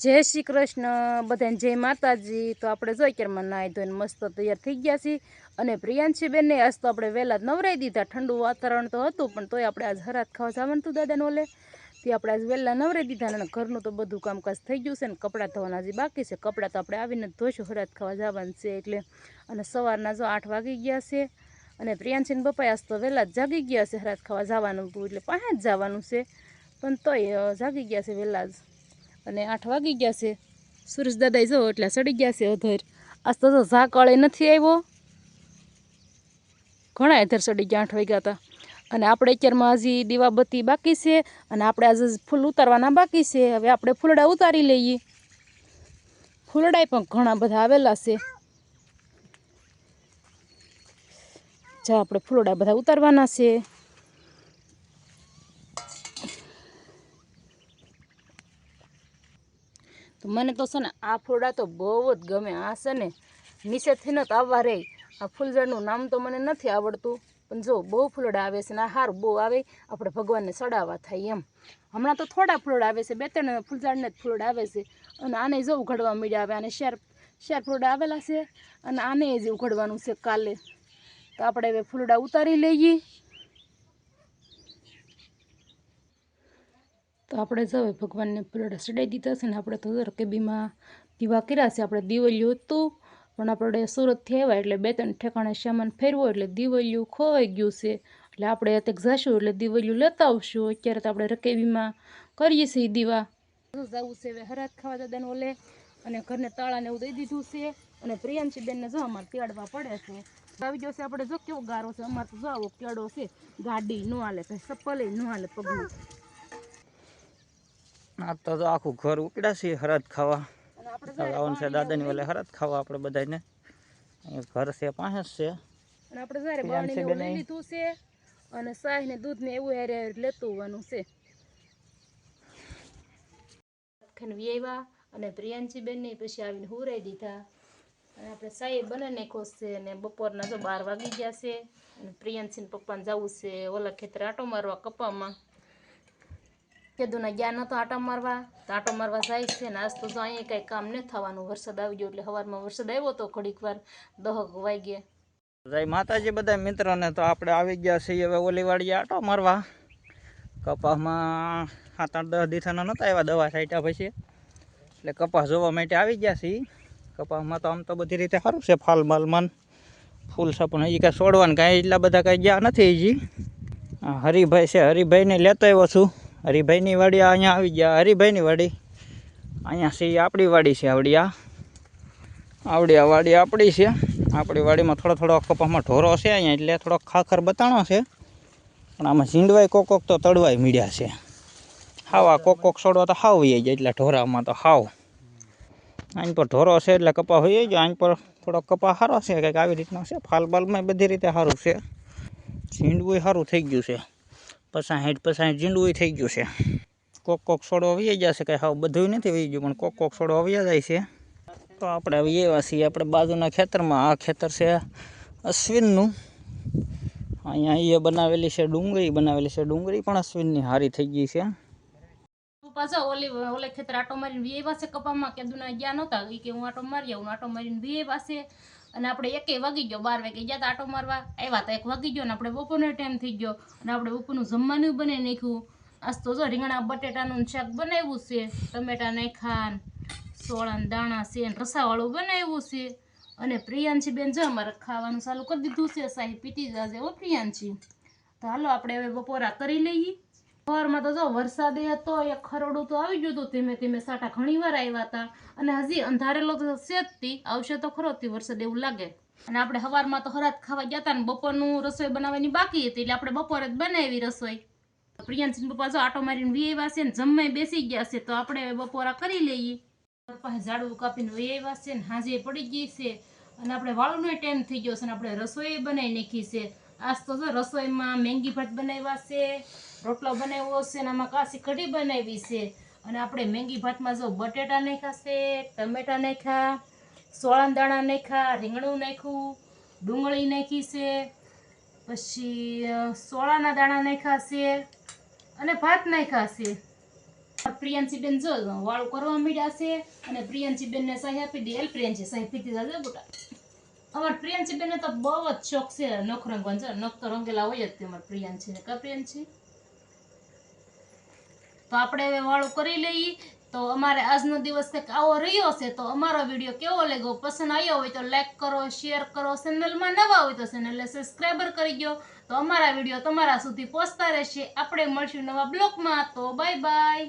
जय श्री कृष्ण बधाने जय माताजी। तो आपणे जो अत्यारमा नाई धोईने मस्त तैयार थई गया छीए अने प्रियांशी बेन ने आज तो आपणे वहेला नवराई दीधा। ठंडू वातावरण तो हतुं पण तोय आपणे आज हरात खावा जवानुं हतुं दादाने ओले ते आपणे आज वहेला नवराई दीधा अने घरनुं तो बधुं कामकाज थई गयुं छे अने कपड़ा धोवाना हजी बाकी छे। कपड़ा तो आपणे आवीने धोईशुं हरात खावा जवानुं छे एटले अने सवाરના जो 8 वागी गया छे अने प्रियांशीने पप्पा आज तो वहेला जागी गया छे हरात खावा जवानुं हतुं एटले पाहे ज जवानुं छे पण तोय जागी गया छे वहेला ज અને 8 વાગી ગયા છે। સુરેશ દાદા જો એટલે સડી ગયા છે અધર। આજ તો ઝાકળે નથી આવ્યો, ઘણા અધર સડી ગયા 8 વાગ્યા હતા। અને આપણે અત્યારમાં હજી દીવાબત્તી બાકી છે અને આપણે આજે ફૂલ ઉતારવાના બાકી છે। હવે આપણે ફૂલડા ઉતારી લઈએ। ફૂલડાય પણ ઘણા બધા આવેલા છે। જા આપણે ફૂલડા બધા ઉતારવાના છે। तो मैंने तो से आ फूलड़ा तो बहुत गमे। आ से ने नीचे थी ने तो आवा रे। आ फूलझाड़નું नाम तो મને નથી આવડતું પણ જો બહુ ફૂલડા આવે છે ને આ હાર બહુ આવે આપણે ભગવાનને ચડાવવા થાય એમ। હમણાં તો થોડા ફૂલડા આવે છે, 2-3 ફૂલઝાડને જ ફૂલડા આવે છે અને આને જો ઉઘડવા મળ્યા આવે। આને શેર ફૂલડા આવેલા છે અને આને જ ઉઘડવાનું છે કાલે। તો આપણે હવે ફૂલડા ઉતારી લઈએ। तो આપણે જો ભગવાનને ફૂલડા ચડાવી દીધા છે ને આપણે તો રકેબીમાં દીવા કર્યા છે। આપણે દિવાળીયું હતું પણ આપણે સુરતથી આવ્યા એટલે 2-3 ઠેકાણે સામાન ફેરવો એટલે દિવાળીયું ખોવાઈ ગયું છે એટલે આપણે અત્યારે જાશું એટલે દિવાળીયું લેતા આવશું। અત્યારે તો આપણે રકેબીમાં કરીએ છીએ દીવા। જવું છે હવે હરાત ખાવા દાદાને ઓલે અને ઘરને તાળાને એવું દઈ દીધું છે અને પ્રિયાંશી બેનને જો અમારે તેડવા પડે છે। આવી ગયો છે આપણે જો કેવો ગારો છે। અમારે તો જો આવો કેળો છે, ગાડી ન હાલે ભાઈ, ચપ્પલે ન હાલે પગમાં। तो आखू घर उपड़ा से हरद खावा लावन से दादा ने हरद खावा આપણે બધાને ઘર છે પાસે છે અને આપણે જ્યારે બાણીને એવું લઈ લીધું છે અને સાહ ને દૂધ ને એવું હારે લેતું હોવાનું છે। ખન વિયેવા અને પ્રિયાંશી બેન ને પછી આવીને હુરાઈ દીધા અને આપણે સાહે બને નાખ્યો છે અને બપોરના તો 12 વાગી ગયા છે અને પ્રિયાંશી ને પપ્પાને જવું છે ઓલા ખેતરે આટો મારવા કપામાં। કેદુના ગયા નતો આટો મારવા તો આટો મારવા જાય છે ને આજ તો જો અહીંયા કંઈ કામ નથી થવાનું। વરસાદ આવી ગયો એટલે સવારમાં વરસાદ આવ્યો તો ઘડીક વાર 10 વાગ્યે। જય માતાજી બધા મિત્રોને। તો આપણે આવી ગયા છીએ હવે ઓલી વાડીએ આટો મારવા। કપાસમાં 7-8-10 દિવસના નહોતા આવ્યા દવા છાંટ્યા પછી એટલે કપાસ જોવા માટે આવી ગયા છીએ। કપાસમાં તો આમ તો બધી રીતે સારું છે, ફાલ માલમાં ફૂલ છે પણ હજી કાંઈ છોડવાનું કાંઈ એટલા બધા કાંઈ ગયા નથી હજી। હરિભાઈ છે, હરિભાઈને લેતો આવ્યો છું। હરિભાઈની વાડી અહીંયા આવી ગયા। હરિભાઈની વાડી અહીંયા છે, આપણી વાડી છે। આવડી આ વાડી આપણી છે। આપણી વાડીમાં થોડો કપાસમાં ઢોરો છે અહીંયા એટલે થોડોક ખાખર બતાણો છે પણ આમાં ઝીંડવાય કોક તો તળવાય મીડ્યા છે। હાવ આ કોક છોડવા તો હાવ વહી જાય એટલે ઢોરામાં તો હાવ આની પર ઢોરો છે એટલે કપા વહી જાય। આની પર થોડોક કપા સારો છે, કંઈક આવી રીતનો છે। ફાલબાલમાં બધી રીતે સારું છે। ઝીંડવું સારું થઈ ગયું છે, 50-60 ઝીંડવું થઈ ગયું છે। કોક છોડવા વહી જશે, કંઈ હાવ બધું નથી વહી ગયું પણ કોક છોડવા વહી જાય છે। તો આપણે હવે એવા છીએ આપણે બાજુના ખેતરમાં। આ ખેતર છે અશ્વિનનું। અહીંયા એ બનાવેલી છે ડુંગળી બનાવેલી છે। ડુંગળી પણ અશ્વિનની સારી થઈ ગઈ છે। પાછા ઓલે ખેતર આટો મારીને વીએવા છે કપામાં। કેદુના ગયા નહોતા એ કે હું આટો મારી આવું, આટો મારીને વીએવા છે અને આપણે 1 વાગી ગયો, 12 વાગે ગયા આટો મારવા આવ્યા તો 1 વાગી ગયો ને આપણે બપોરનો ટાઈમ થઈ ગયો અને આપણે બપોરનું જમવાનું બનાવી નાખ્યું। આજ તો જો રીંગણા બટેટાનું શાક બનાવ્યું છે, ટમેટા નાખ્યા, સોળાના દાણા છે અને રસાવાળું બનાવ્યું છે અને પ્રિયાંશી બેન જો અમારે ખાવાનું ચાલુ કરી દીધું છે। સાહી પીતી જાજે હો પ્રિયાંશી। તો હાલો આપણે હવે બપોરા કરી લઈએ। સવારમાં તો જો વરસાદ હતો, એક ખરોડું તો આવી ગયું હતું, ધીમે ધીમે સાટા ઘણી વાર આવ્યા હતા અને હજી અંધારેલો તો છે જ તી, આવશે તો ખરો જ વરસાદ એવું લાગે। અને આપણે સવારમાં તો હરાત ખાવા ગયા હતા ને બપોરનું રસોઈ બનાવવાની બાકી હતી એટલે આપણે બપોરે જ બનાવી રસોઈ। પ્રિયાંશી પપ્પા જો આટો મારીને વીએવા છે ને જમવાય બેસી ગયા છે। તો આપણે બપોરા કરી લઈએ। પાસે ઝાડવું કાપીને વીએવા છે ને હાજે પડી ગઈ છે અને આપણે વાળુનો ટાઈમ થઈ ગયો છે અને આપણે રસોઈ બનાવી નાખી છે। આજ તો જો રસોઈમાં મેંગી ભાત બનાવ્યા છે, રોટલો બનાવ્યો છે અને આમાં કાચી કઢી બનાવી છે અને આપણે મેંગી ભાતમાં જો બટેટા નાખ્યા છે, ટમેટા નાખ્યા, સોળાના દાણા નાખ્યા, રીંગણું નાખ્યું, ડુંગળી નાખી છે, પછી સોળાના દાણા નાખ્યા છે અને ભાત નાખ્યા છે। પ્રિયાંશીબેન જો વાળું કરવા માંડ્યા છે અને પ્રિયાંશીબેનને સહી આપી દે. એલ પ્રિયાંશી સહી પીતી જાજે બેટા. અમાર પ્રિયાંશીબેનને તો બહુ જ શોખ છે નખ રંગવાનો છે. નખ તો રંગેલા હોય જ તે અમાર પ્રિયાંશીને. કા પ્રિયાંશી? તો આપણે હવે વાળું કરી લઈએ. તો અમારે આજનો દિવસ કંઈક આવો રહ્યો છે. તો અમારો વિડીયો કેવો લાગ્યો, પસંદ આવ્યો હોય તો લાઈક કરો, શેર કરો. ચેનલમાં નવા હોય તો ચેનલને સબસ્ક્રાઈબર કરી દો. તો અમારા વિડીયો તમારા સુધી પહોંચતા રહેશે. આપણે મળશું નવા બ્લોગમાં. તો બાય બાય.